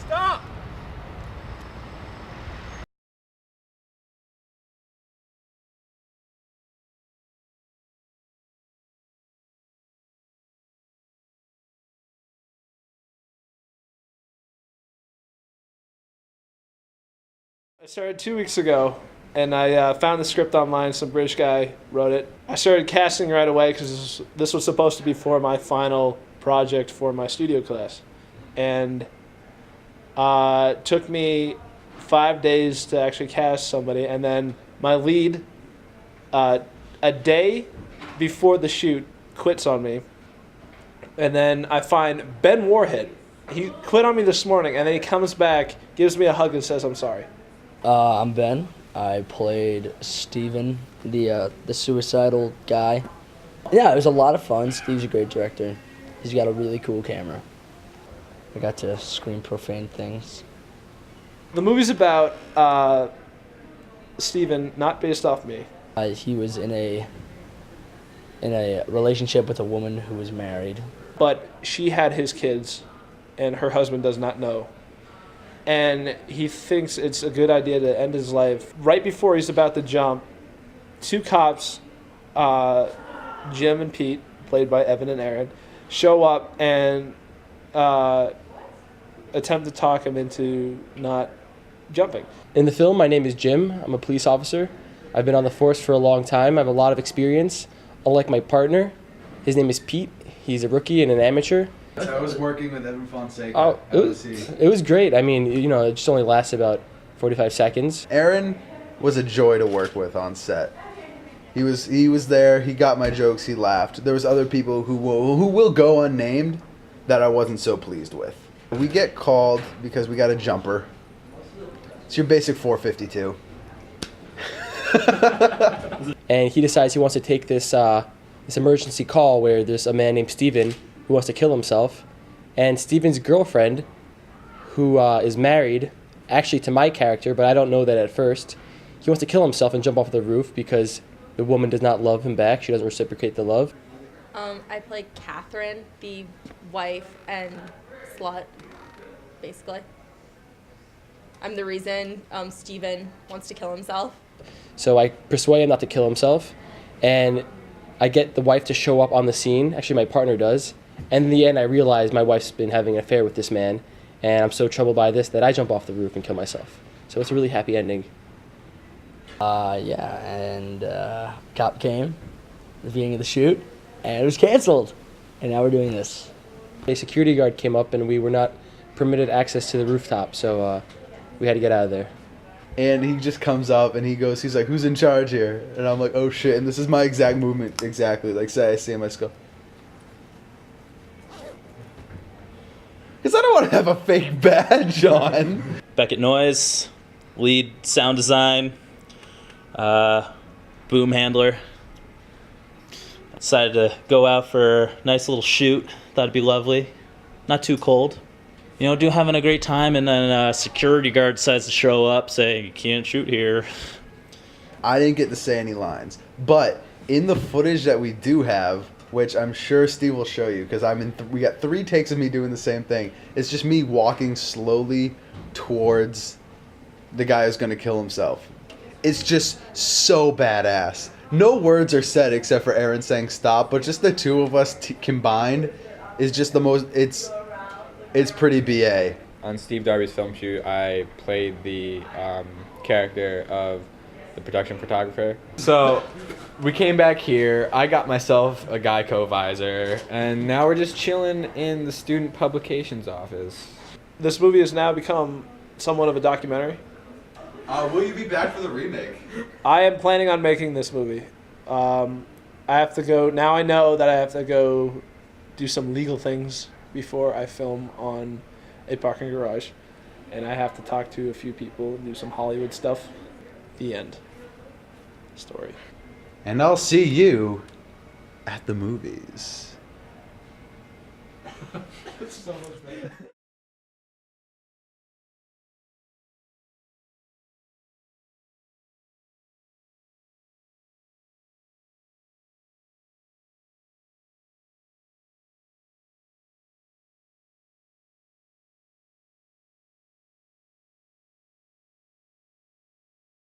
Stop! I started 2 weeks ago, and I found the script online. Some British guy wrote it. I started casting right away because this was supposed to be for my final project for my studio class. And it took me 5 days to actually cast somebody, and then my lead, a day before the shoot, quits on me. And then I find Ben Warhead. He quit on me this morning, and then he comes back, gives me a hug, and says, "I'm sorry." I'm Ben. I played Steven, the suicidal guy. Yeah, it was a lot of fun. Steve's a great director. He's got a really cool camera. I got to scream profane things. The movie's about Steven, not based off me. He was in a relationship with a woman who was married. But she had his kids, and her husband does not know. And he thinks it's a good idea to end his life. Right before he's about to jump, two cops, Jim and Pete, played by Evan and Aaron, show up and attempt to talk him into not jumping. In the film, my name is Jim. I'm a police officer. I've been on the force for a long time. I have a lot of experience. Unlike my partner, his name is Pete. He's a rookie and an amateur. I was working with Evan Fonseca. Oh, it was great. I mean, it just only lasts about 45 seconds. Aaron was a joy to work with on set. He was there. He got my jokes. He laughed. There was other people who will go unnamed that I wasn't so pleased with. We get called because we got a jumper. It's your basic 452. And he decides he wants to take this emergency call where there's a man named Steven who wants to kill himself. And Steven's girlfriend, who is married, actually to my character, but I don't know that at first, he wants to kill himself and jump off the roof because the woman does not love him back. She doesn't reciprocate the love. I play Catherine, the wife and slut, basically. I'm the reason Steven wants to kill himself. So I persuade him not to kill himself, and I get the wife to show up on the scene. Actually, my partner does. And in the end, I realize my wife's been having an affair with this man, and I'm so troubled by this that I jump off the roof and kill myself. So it's a really happy ending. Yeah, and cop came at the beginning of the shoot, and it was canceled. And now we're doing this. A security guard came up, and we were not permitted access to the rooftop, so we had to get out of there. And he just comes up and he's like, "Who's in charge here?" And I'm like, "Oh shit!" And this is my exact movement, exactly. Like, say I see him, I just go. Because I don't want to have a fake badge on. Beckett Noise, lead sound design, boom handler. Decided to go out for a nice little shoot. Thought it'd be lovely. Not too cold. Having a great time, and then a security guard decides to show up saying, "You can't shoot here." I didn't get to say any lines. But in the footage that we do have, which I'm sure Steve will show you, because we got 3 takes of me doing the same thing. It's just me walking slowly towards the guy who's going to kill himself. It's just so badass. No words are said except for Aaron saying stop, but just the two of us combined is just the most, it's pretty BA. On Steve Darby's film shoot, I played the character of the production photographer. So we came back here, I got myself a Geico visor, and now we're just chilling in the student publications office. This movie has now become somewhat of a documentary. Will you be back for the remake? I am planning on making this movie. I have to go, now I know that I have to go do some legal things before I film on a parking garage. And I have to talk to a few people and do some Hollywood stuff. The end. Story. And I'll see you at the movies. It's so much better.